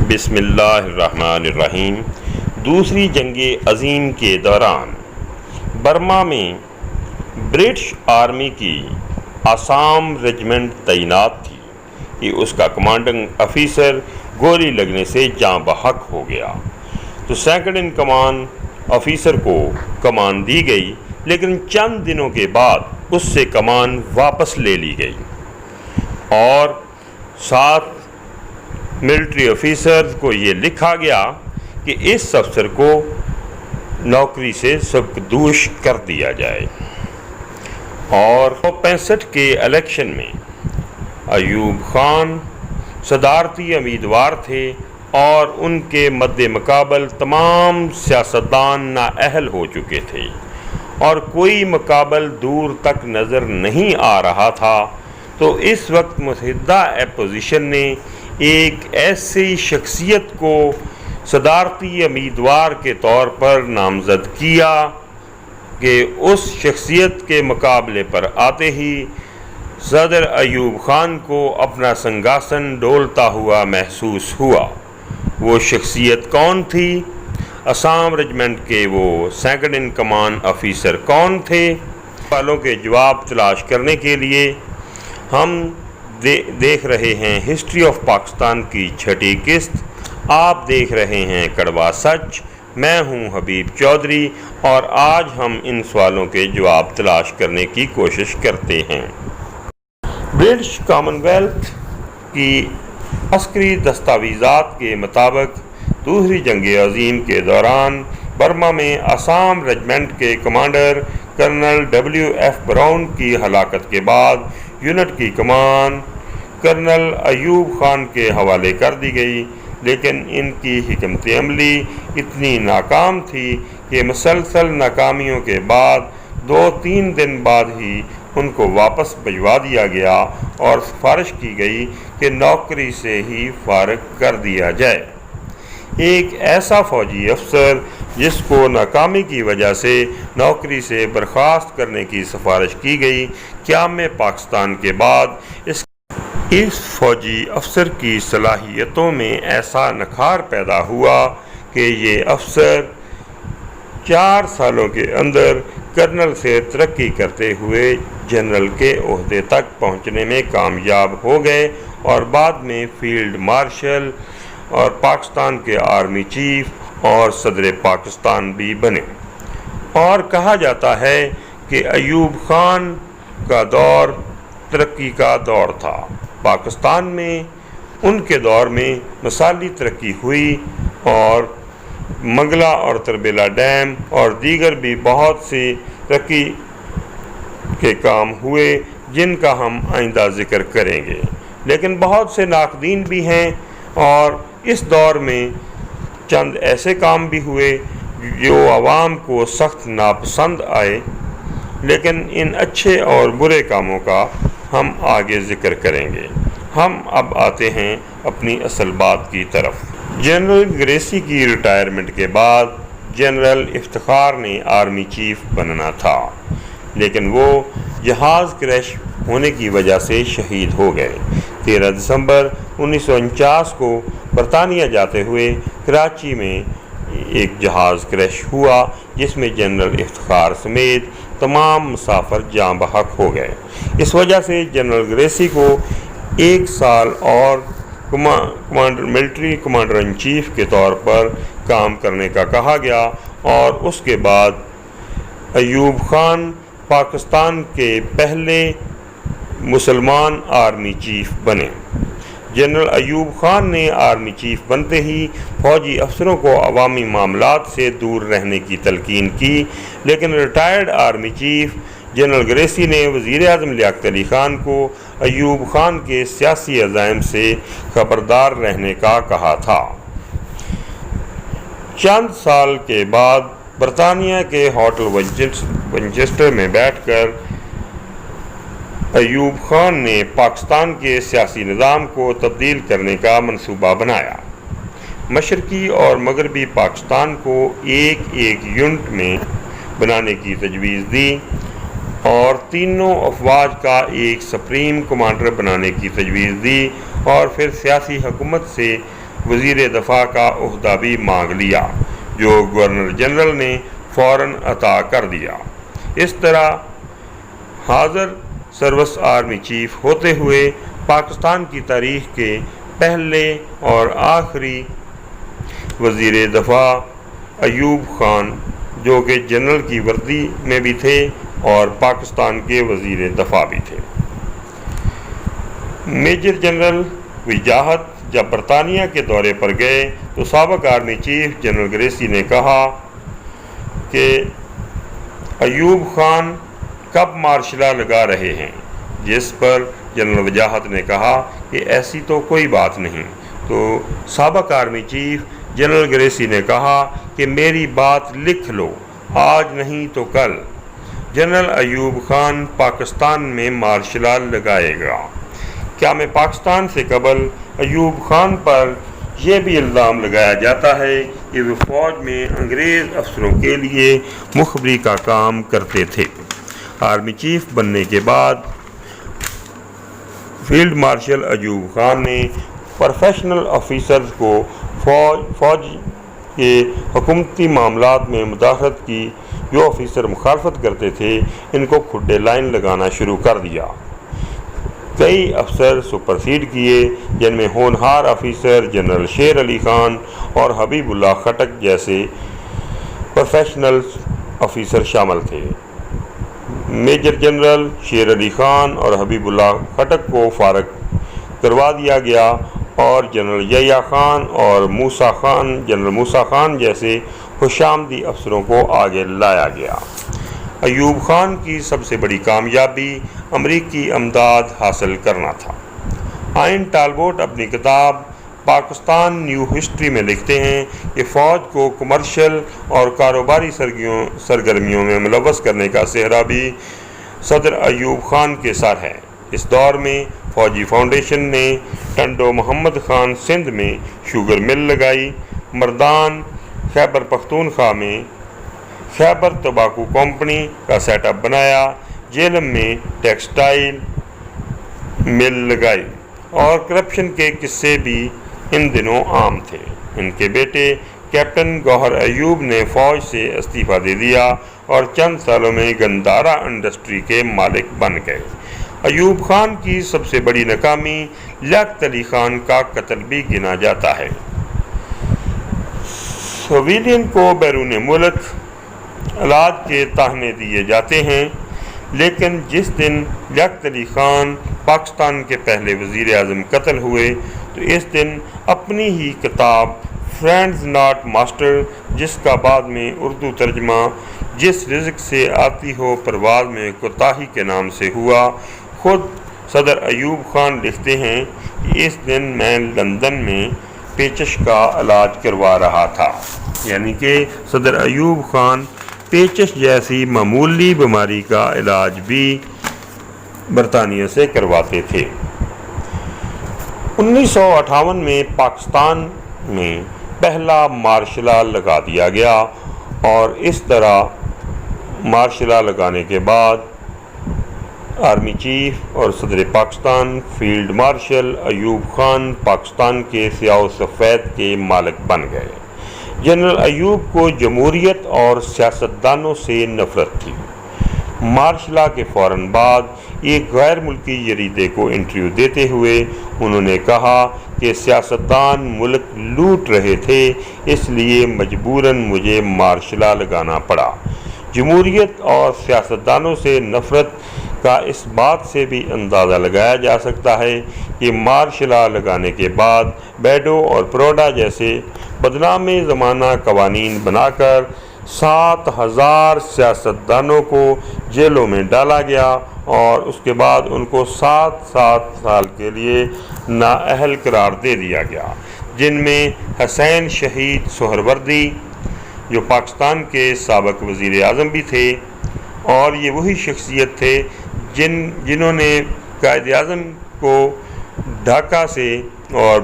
بسم اللہ الرحمن الرحیم۔ دوسری جنگ عظیم کے دوران برما میں برٹش آرمی کی آسام ریجمنٹ تعینات تھی کہ اس کا کمانڈنگ آفیسر گولی لگنے سے جاں بحق ہو گیا تو سیکنڈ ان کمان آفیسر کو کمان دی گئی، لیکن چند دنوں کے بعد اس سے کمان واپس لے لی گئی اور ساتھ ملٹری آفیسر کو یہ لکھا گیا کہ اس افسر کو نوکری سے سبکدوش کر دیا جائے۔ اور 1965 کے الیکشن میں ایوب خان صدارتی امیدوار تھے اور ان کے مد مقابل تمام سیاستدان نااہل ہو چکے تھے اور کوئی مقابل دور تک نظر نہیں آ رہا تھا، تو اس وقت متحدہ اپوزیشن نے ایک ایسی شخصیت کو صدارتی امیدوار کے طور پر نامزد کیا کہ اس شخصیت کے مقابلے پر آتے ہی صدر ایوب خان کو اپنا سنگھاسن ڈولتا ہوا محسوس ہوا۔ وہ شخصیت کون تھی؟ آسام ریجمنٹ کے وہ سیکنڈ ان کمان آفیسر کون تھے؟ سوالوں کے جواب تلاش کرنے کے لیے ہم دیکھ رہے ہیں ہسٹری آف پاکستان کی چھٹی قسط۔ آپ دیکھ رہے ہیں کڑوا سچ۔ میں ہوں حبیب چودھری اور آج ہم ان سوالوں کے جواب تلاش کرنے کی کوشش کرتے ہیں۔ برٹش کامن ویلتھ کی عسکری دستاویزات کے مطابق دوسری جنگ عظیم کے دوران برما میں آسام ریجمنٹ کے کمانڈر کرنل WF براؤن کی ہلاکت کے بعد یونٹ کی کمان کرنل ایوب خان کے حوالے کر دی گئی، لیکن ان کی حکمت عملی اتنی ناکام تھی کہ مسلسل ناکامیوں کے بعد 2-3 دن بعد ہی ان کو واپس بھجوا دیا گیا اور سفارش کی گئی کہ نوکری سے ہی فارغ کر دیا جائے۔ ایک ایسا فوجی افسر جس کو ناکامی کی وجہ سے نوکری سے برخاست کرنے کی سفارش کی گئی، قیام پاکستان کے بعد اس فوجی افسر کی صلاحیتوں میں ایسا نکھار پیدا ہوا کہ یہ افسر 4 سالوں کے اندر کرنل سے ترقی کرتے ہوئے جنرل کے عہدے تک پہنچنے میں کامیاب ہو گئے اور بعد میں فیلڈ مارشل اور پاکستان کے آرمی چیف اور صدر پاکستان بھی بنے۔ اور کہا جاتا ہے کہ ایوب خان کا دور ترقی کا دور تھا۔ پاکستان میں ان کے دور میں مثالی ترقی ہوئی اور منگلا اور تربیلا ڈیم اور دیگر بھی بہت سی ترقی کے کام ہوئے جن کا ہم آئندہ ذکر کریں گے، لیکن بہت سے ناقدین بھی ہیں اور اس دور میں چند ایسے کام بھی ہوئے جو عوام کو سخت ناپسند آئے، لیکن ان اچھے اور برے کاموں کا ہم آگے ذکر کریں گے۔ ہم اب آتے ہیں اپنی اصل بات کی طرف۔ جنرل گریسی کی ریٹائرمنٹ کے بعد جنرل افتخار نے آرمی چیف بننا تھا، لیکن وہ جہاز کریش ہونے کی وجہ سے شہید ہو گئے۔ 13 دسمبر 1949 کو برطانیہ جاتے ہوئے کراچی میں ایک جہاز کریش ہوا جس میں جنرل افتخار سمیت تمام مسافر جاں بحق ہو گئے۔ اس وجہ سے جنرل گریسی کو 1 سال اور ملٹری کمانڈر ان چیف کے طور پر کام کرنے کا کہا گیا اور اس کے بعد ایوب خان پاکستان کے پہلے مسلمان آرمی چیف بنے۔ جنرل ایوب خان نے آرمی چیف بنتے ہی فوجی افسروں کو عوامی معاملات سے دور رہنے کی تلقین کی، لیکن retired army chief general Gracey نے وزیر اعظم لیاقت علی خان کو ایوب خان کے سیاسی عزائم سے خبردار رہنے کا کہا تھا۔ چند سال کے بعد برطانیہ کے ہوٹل ونچسٹر میں بیٹھ کر ایوب خان نے پاکستان کے سیاسی نظام کو تبدیل کرنے کا منصوبہ بنایا۔ مشرقی اور مغربی پاکستان کو ایک یونٹ میں بنانے کی تجویز دی اور تینوں افواج کا ایک سپریم کمانڈر بنانے کی تجویز دی اور پھر سیاسی حکومت سے وزیر دفاع کا عہدہ بھی مانگ لیا، جو گورنر جنرل نے فوراً عطا کر دیا۔ اس طرح حاضر سروس آرمی چیف ہوتے ہوئے پاکستان کی تاریخ کے پہلے اور آخری وزیر دفاع ایوب خان، جو کہ جنرل کی وردی میں بھی تھے اور پاکستان کے وزیر دفاع بھی تھے۔ میجر جنرل وجاہت جب برطانیہ کے دورے پر گئے تو سابق آرمی چیف جنرل گریسی نے کہا کہ ایوب خان کب مارشل لا لگا رہے ہیں، جس پر جنرل وجاہت نے کہا کہ ایسی تو کوئی بات نہیں۔ تو سابق آرمی چیف جنرل گریسی نے کہا کہ میری بات لکھ لو، آج نہیں تو کل جنرل ایوب خان پاکستان میں مارشل لا لگائے گا۔ کیا میں پاکستان سے قبل ایوب خان پر یہ بھی الزام لگایا جاتا ہے کہ وہ فوج میں انگریز افسروں کے لیے مخبری کا کام کرتے تھے۔ آرمی چیف بننے کے بعد فیلڈ مارشل ایوب خان نے پروفیشنل آفیسرز کو فوج کے حکومتی معاملات میں مداخلت کی۔ جو آفیسر مخالفت کرتے تھے ان کو کھڈے لائن لگانا شروع کر دیا۔ کئی افسر سپرسیڈ کیے، جن میں ہونہار آفیسر جنرل شیر علی خان اور حبیب اللہ خٹک جیسے پروفیشنل آفیسر شامل تھے۔ میجر جنرل شیر علی خان اور حبیب اللہ خٹک کو فارغ کروا دیا گیا اور جنرل یحییٰ خان اور جنرل موسیٰ خان جیسے خوشامدی افسروں کو آگے لایا گیا۔ ایوب خان کی سب سے بڑی کامیابی امریکی امداد حاصل کرنا تھا۔ آئن ٹالبوٹ اپنی کتاب پاکستان نیو ہسٹری میں لکھتے ہیں کہ فوج کو کمرشل اور کاروباری سرگرمیوں میں ملوث کرنے کا سہرا بھی صدر ایوب خان کے سر ہے۔ اس دور میں فوجی فاؤنڈیشن نے ٹنڈو محمد خان سندھ میں شوگر مل لگائی، مردان خیبر پختونخوا میں خیبر تمباکو کمپنی کا سیٹ اپ بنایا، جیلم میں ٹیکسٹائل مل لگائی، اور کرپشن کے قصے بھی ان دنوں عام تھے۔ ان کے بیٹے کیپٹن گوہر ایوب نے فوج سے استعفیٰ دے دیا اور چند سالوں میں گندارا انڈسٹری کے مالک بن گئے۔ ایوب خان کی سب سے بڑی ناکامی لیاقت علی خان کا قتل بھی گنا جاتا ہے۔ سویلین کو بیرون ملک علاج کے طعنے دیے جاتے ہیں، لیکن جس دن لیاقت علی خان پاکستان کے پہلے وزیر اعظم قتل ہوئے تو اس دن اپنی ہی کتاب فرینڈز ناٹ ماسٹر، جس کا بعد میں اردو ترجمہ جس رزق سے آتی ہو پرواز میں کوتاہی کے نام سے ہوا، خود صدر ایوب خان لکھتے ہیں کہ اس دن میں لندن میں پیچش کا علاج کروا رہا تھا، یعنی کہ صدر ایوب خان پیچش جیسی معمولی بیماری کا علاج بھی برطانیہ سے کرواتے تھے۔ 1958 میں پاکستان میں پہلا مارشل لا لگا دیا گیا، اور اس طرح مارشل لا لگانے کے بعد آرمی چیف اور صدر پاکستان فیلڈ مارشل ایوب خان پاکستان کے سیاہ و سفید کے مالک بن گئے۔ جنرل ایوب کو جمہوریت اور سیاستدانوں سے نفرت تھی۔ مارشل لا کے فوراً بعد ایک غیر ملکی جریدے کو انٹرویو دیتے ہوئے انہوں نے کہا کہ سیاستدان ملک لوٹ رہے تھے، اس لیے مجبوراً مجھے مارشل لا لگانا پڑا۔ جمہوریت اور سیاستدانوں سے نفرت کا اس بات سے بھی اندازہ لگایا جا سکتا ہے کہ مارشل لا لگانے کے بعد بیڈو اور پروڈا جیسے بدنام زمانہ قوانین بنا کر 7,000 سیاستدانوں کو جیلوں میں ڈالا گیا اور اس کے بعد ان کو 7 سال کے لیے نااہل قرار دے دیا گیا، جن میں حسین شہید سہروردی جو پاکستان کے سابق وزیر اعظم بھی تھے، اور یہ وہی شخصیت تھے جنہوں نے قائد اعظم کو ڈھاکہ سے اور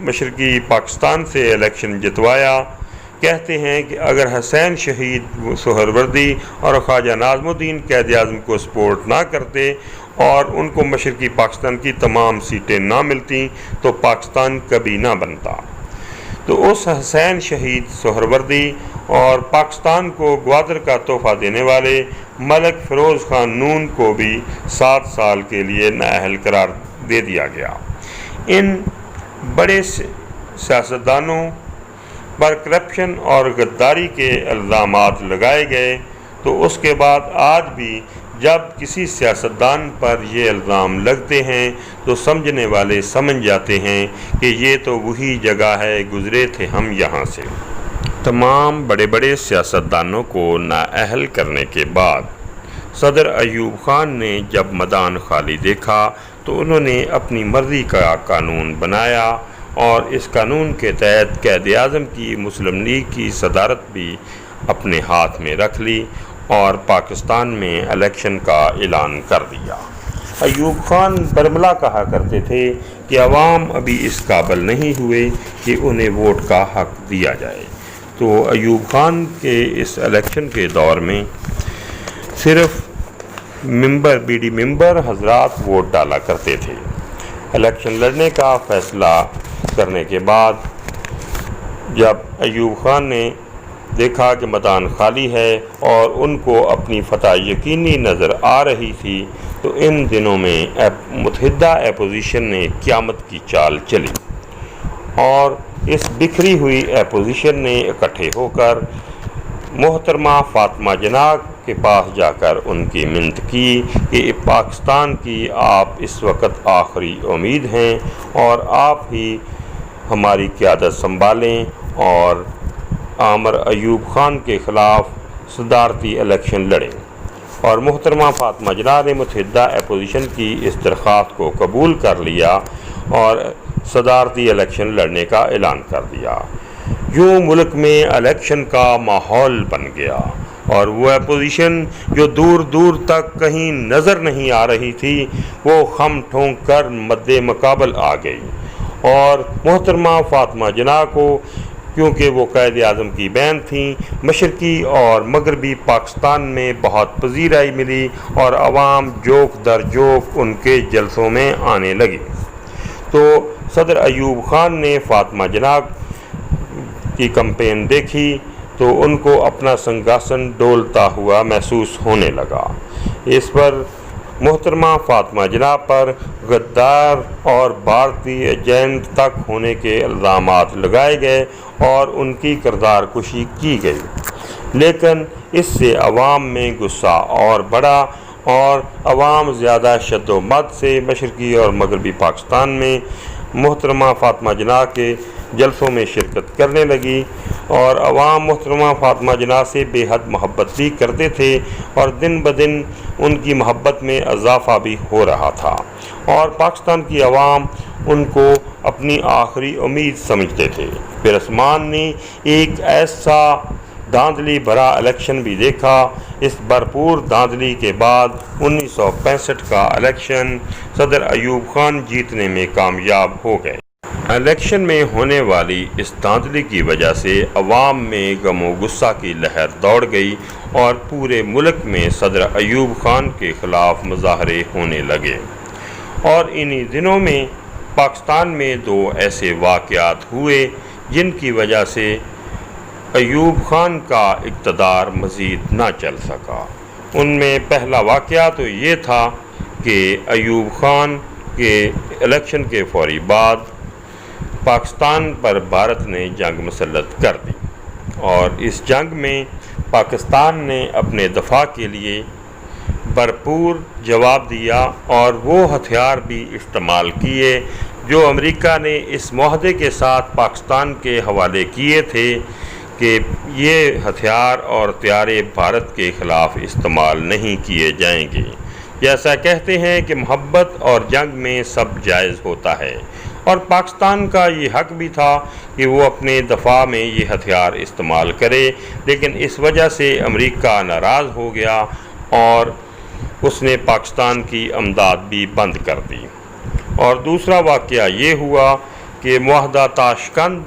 مشرقی پاکستان سے الیکشن جتوایا۔ کہتے ہیں کہ اگر حسین شہید سہروردی اور خواجہ ناظم الدین قائد اعظم کو سپورٹ نہ کرتے اور ان کو مشرقی پاکستان کی تمام سیٹیں نہ ملتی تو پاکستان کبھی نہ بنتا۔ تو اس حسین شہید سہروردی اور پاکستان کو گوادر کا تحفہ دینے والے ملک فیروز خان نون کو بھی 7 سال کے لیے نااہل قرار دے دیا گیا۔ ان بڑے سیاستدانوں پر کرپشن اور غداری کے الزامات لگائے گئے، تو اس کے بعد آج بھی جب کسی سیاستدان پر یہ الزام لگتے ہیں تو سمجھنے والے سمجھ جاتے ہیں کہ یہ تو وہی جگہ ہے، گزرے تھے ہم یہاں سے۔ تمام بڑے بڑے سیاستدانوں کو نااہل کرنے کے بعد صدر ایوب خان نے جب میدان خالی دیکھا تو انہوں نے اپنی مرضی کا قانون بنایا اور اس قانون کے تحت قائد اعظم کی مسلم لیگ کی صدارت بھی اپنے ہاتھ میں رکھ لی اور پاکستان میں الیکشن کا اعلان کر دیا۔ ایوب خان برملا کہا کرتے تھے کہ عوام ابھی اس قابل نہیں ہوئے کہ انہیں ووٹ کا حق دیا جائے، تو ایوب خان کے اس الیکشن کے دور میں صرف بی ڈی ممبر حضرات ووٹ ڈالا کرتے تھے۔ الیکشن لڑنے کا فیصلہ کرنے کے بعد جب ایوب خان نے دیکھا کہ میدان خالی ہے اور ان کو اپنی فتح یقینی نظر آ رہی تھی، تو ان دنوں میں متحدہ اپوزیشن نے قیامت کی چال چلی اور اس بکھری ہوئی اپوزیشن نے اکٹھے ہو کر محترمہ فاطمہ جناح کے پاس جا کر ان کی منت کی کہ پاکستان کی آپ اس وقت آخری امید ہیں اور آپ ہی ہماری قیادت سنبھالیں اور عامر ایوب خان کے خلاف صدارتی الیکشن لڑیں۔ اور محترمہ فاطمہ جناح نے متحدہ اپوزیشن کی اس درخواست کو قبول کر لیا اور صدارتی الیکشن لڑنے کا اعلان کر دیا۔ یوں ملک میں الیکشن کا ماحول بن گیا اور وہ اپوزیشن جو دور دور تک کہیں نظر نہیں آ رہی تھی وہ خم ٹھونک کر مد مقابل آ گئی، اور محترمہ فاطمہ جناح کو کیونکہ وہ قائد اعظم کی بہن تھیں، مشرقی اور مغربی پاکستان میں بہت پذیرائی ملی اور عوام جوک در جوک ان کے جلسوں میں آنے لگی۔ تو صدر ایوب خان نے فاطمہ جناح کی کمپین دیکھی تو ان کو اپنا سنگھاسن ڈولتا ہوا محسوس ہونے لگا۔ اس پر محترمہ فاطمہ جناح پر غدار اور بھارتی ایجنٹ تک ہونے کے الزامات لگائے گئے اور ان کی کردار کشی کی گئی، لیکن اس سے عوام میں غصہ اور بڑھا اور عوام زیادہ شد و مد سے مشرقی اور مغربی پاکستان میں محترمہ فاطمہ جناح کے جلسوں میں شرکت کرنے لگی، اور عوام محترمہ فاطمہ جناح سے بے حد محبت بھی کرتے تھے اور دن بدن ان کی محبت میں اضافہ بھی ہو رہا تھا، اور پاکستان کی عوام ان کو اپنی آخری امید سمجھتے تھے۔ پھر عثمان نے ایک ایسا دھاندلی بھرا الیکشن بھی دیکھا۔ اس بھرپور دھاندلی کے بعد 1965 کا الیکشن صدر ایوب خان جیتنے میں کامیاب ہو گئے۔ الیکشن میں ہونے والی اس دھاندلی کی وجہ سے عوام میں غم و غصہ کی لہر دوڑ گئی اور پورے ملک میں صدر ایوب خان کے خلاف مظاہرے ہونے لگے، اور انہی دنوں میں پاکستان میں 2 ایسے واقعات ہوئے جن کی وجہ سے ایوب خان کا اقتدار مزید نہ چل سکا۔ ان میں پہلا واقعہ تو یہ تھا کہ ایوب خان کے الیکشن کے فوری بعد پاکستان پر بھارت نے جنگ مسلط کر دی، اور اس جنگ میں پاکستان نے اپنے دفاع کے لیے بھرپور جواب دیا اور وہ ہتھیار بھی استعمال کیے جو امریکہ نے اس معاہدے کے ساتھ پاکستان کے حوالے کیے تھے کہ یہ ہتھیار اور طیارے بھارت کے خلاف استعمال نہیں کیے جائیں گے۔ جیسا کہتے ہیں کہ محبت اور جنگ میں سب جائز ہوتا ہے، اور پاکستان کا یہ حق بھی تھا کہ وہ اپنے دفاع میں یہ ہتھیار استعمال کرے، لیکن اس وجہ سے امریکہ ناراض ہو گیا اور اس نے پاکستان کی امداد بھی بند کر دی۔ اور دوسرا واقعہ یہ ہوا کہ معاہدہ تاشکند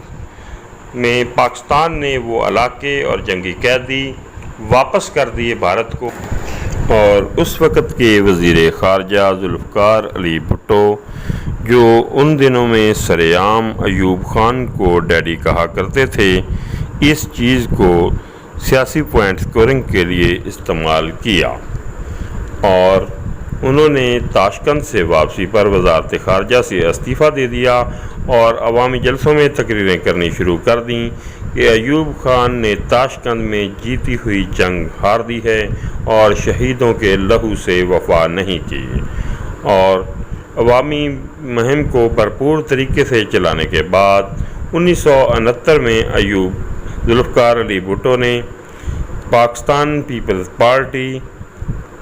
میں پاکستان نے وہ علاقے اور جنگی قیدی واپس کر دیے بھارت کو، اور اس وقت کے وزیر خارجہ ذوالفقار علی بھٹو جو ان دنوں میں سرعام ایوب خان کو ڈیڈی کہا کرتے تھے، اس چیز کو سیاسی پوائنٹ سکورنگ کے لیے استعمال کیا اور انہوں نے تاشقند سے واپسی پر وزارت خارجہ سے استعفیٰ دے دیا اور عوامی جلسوں میں تقریریں کرنی شروع کر دیں کہ ایوب خان نے تاشقند میں جیتی ہوئی جنگ ہار دی ہے اور شہیدوں کے لہو سے وفا نہیں کی، اور عوامی مہم کو بھرپور طریقے سے چلانے کے بعد 1969 میں ایوب ذوالفقار علی بھٹو نے پاکستان پیپلز پارٹی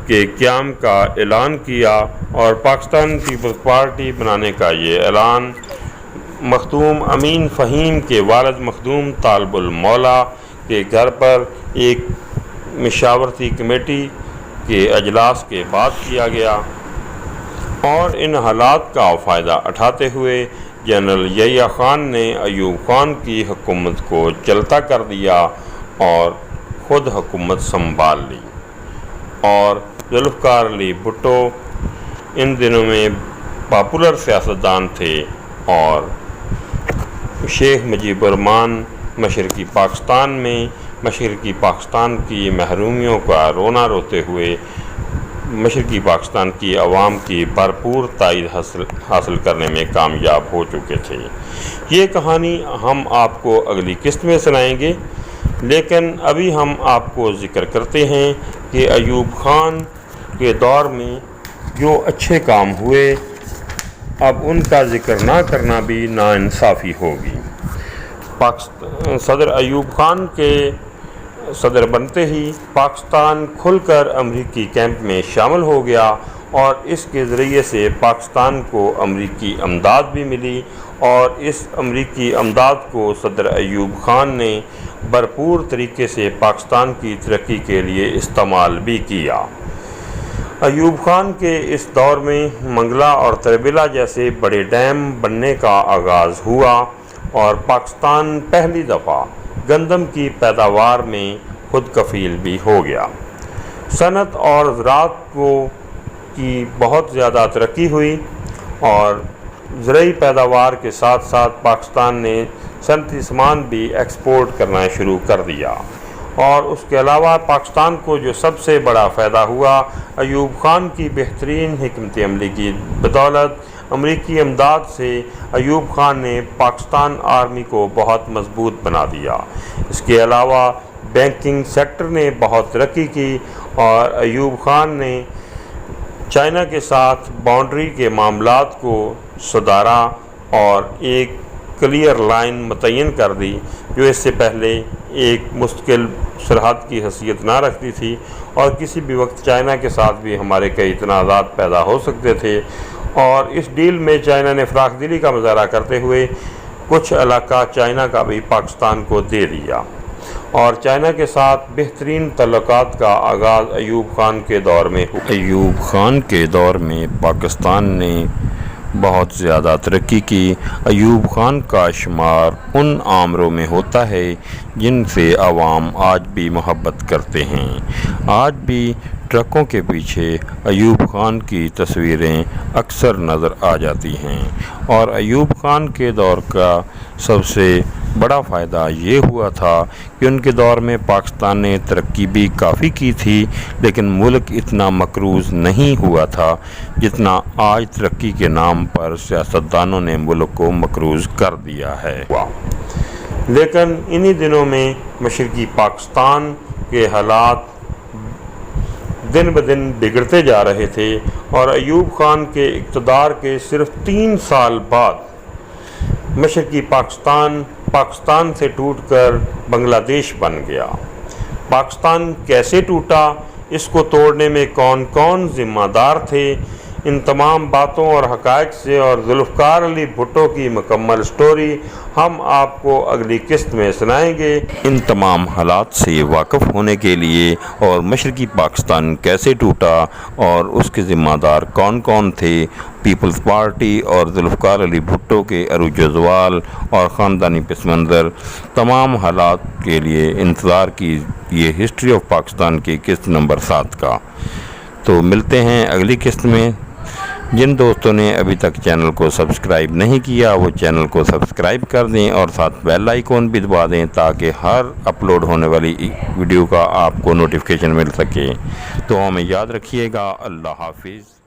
کے قیام کا اعلان کیا، اور پاکستان پیپلز پارٹی بنانے کا یہ اعلان مخدوم امین فہیم کے والد مخدوم طالب المولا کے گھر پر ایک مشاورتی کمیٹی کے اجلاس کے بعد کیا گیا، اور ان حالات کا فائدہ اٹھاتے ہوئے جنرل یحییٰ خان نے ایوب خان کی حکومت کو چلتا کر دیا اور خود حکومت سنبھال لی، اور ذوالفقار علی بھٹو ان دنوں میں پاپولر سیاستدان تھے، اور شیخ مجیب الرحمن مشرقی پاکستان کی محرومیوں کا رونا روتے ہوئے مشرقی پاکستان کی عوام کی بھرپور تائید حاصل کرنے میں کامیاب ہو چکے تھے۔ یہ کہانی ہم آپ کو اگلی قسط میں سنائیں گے، لیکن ابھی ہم آپ کو ذکر کرتے ہیں کہ ایوب خان کے دور میں جو اچھے کام ہوئے، اب ان کا ذکر نہ کرنا بھی ناانصافی ہوگی۔ صدر ایوب خان کے صدر بنتے ہی پاکستان کھل کر امریکی کیمپ میں شامل ہو گیا، اور اس کے ذریعے سے پاکستان کو امریکی امداد بھی ملی، اور اس امریکی امداد کو صدر ایوب خان نے بھرپور طریقے سے پاکستان کی ترقی کے لیے استعمال بھی کیا۔ ایوب خان کے اس دور میں منگلا اور تربیلا جیسے بڑے ڈیم بننے کا آغاز ہوا، اور پاکستان پہلی دفعہ گندم کی پیداوار میں خود کفیل بھی ہو گیا۔ صنعت اور زراعت کی بہت زیادہ ترقی ہوئی، اور زرعی پیداوار کے ساتھ ساتھ پاکستان نے صنعتی سامان بھی ایکسپورٹ کرنا شروع کر دیا، اور اس کے علاوہ پاکستان کو جو سب سے بڑا فائدہ ہوا، ایوب خان کی بہترین حکمت عملی کی بدولت امریکی امداد سے ایوب خان نے پاکستان آرمی کو بہت مضبوط بنا دیا۔ اس کے علاوہ بینکنگ سیکٹر نے بہت ترقی کی، اور ایوب خان نے چائنا کے ساتھ باؤنڈری کے معاملات کو سدھارا اور ایک کلیئر لائن متعین کر دی، جو اس سے پہلے ایک مستقل سرحد کی حیثیت نہ رکھتی تھی، اور کسی بھی وقت چائنا کے ساتھ بھی ہمارے کئی تنازعات پیدا ہو سکتے تھے، اور اس ڈیل میں چائنا نے فراخ دلی کا مظاہرہ کرتے ہوئے کچھ علاقہ چائنا کا بھی پاکستان کو دے دیا، اور چائنا کے ساتھ بہترین تعلقات کا آغاز ایوب خان کے دور میں ہوا۔ ایوب خان کے دور میں پاکستان نے بہت زیادہ ترقی کی۔ ایوب خان کا شمار ان آمروں میں ہوتا ہے جن سے عوام آج بھی محبت کرتے ہیں۔ آج بھی ٹرکوں کے پیچھے ایوب خان کی تصویریں اکثر نظر آ جاتی ہیں، اور ایوب خان کے دور کا سب سے بڑا فائدہ یہ ہوا تھا کہ ان کے دور میں پاکستان نے ترقی بھی کافی کی تھی، لیکن ملک اتنا مقروض نہیں ہوا تھا جتنا آج ترقی کے نام پر سیاستدانوں نے ملک کو مقروض کر دیا ہے۔ لیکن انہی دنوں میں مشرقی پاکستان کے حالات دن بدن بگڑتے جا رہے تھے، اور ایوب خان کے اقتدار کے صرف 3 سال بعد مشرقی پاکستان سے ٹوٹ کر بنگلہ دیش بن گیا۔ پاکستان کیسے ٹوٹا، اس کو توڑنے میں کون کون ذمہ دار تھے، ان تمام باتوں اور حقائق سے اور ذوالفقار علی بھٹو کی مکمل سٹوری ہم آپ کو اگلی قسط میں سنائیں گے۔ ان تمام حالات سے واقف ہونے کے لیے اور مشرقی پاکستان کیسے ٹوٹا اور اس کے ذمہ دار کون کون تھے، پیپلز پارٹی اور ذوالفقار علی بھٹو کے عروج زوال اور خاندانی پس منظر، تمام حالات کے لیے انتظار کی یہ ہسٹری آف پاکستان کی قسط نمبر 7 کا۔ تو ملتے ہیں اگلی قسط میں۔ جن دوستوں نے ابھی تک چینل کو سبسکرائب نہیں کیا وہ چینل کو سبسکرائب کر دیں اور ساتھ بیل آئیکن بھی دبا دیں تاکہ ہر اپلوڈ ہونے والی ویڈیو کا آپ کو نوٹیفیکیشن مل سکے۔ تو ہمیں یاد رکھیے گا۔ اللہ حافظ۔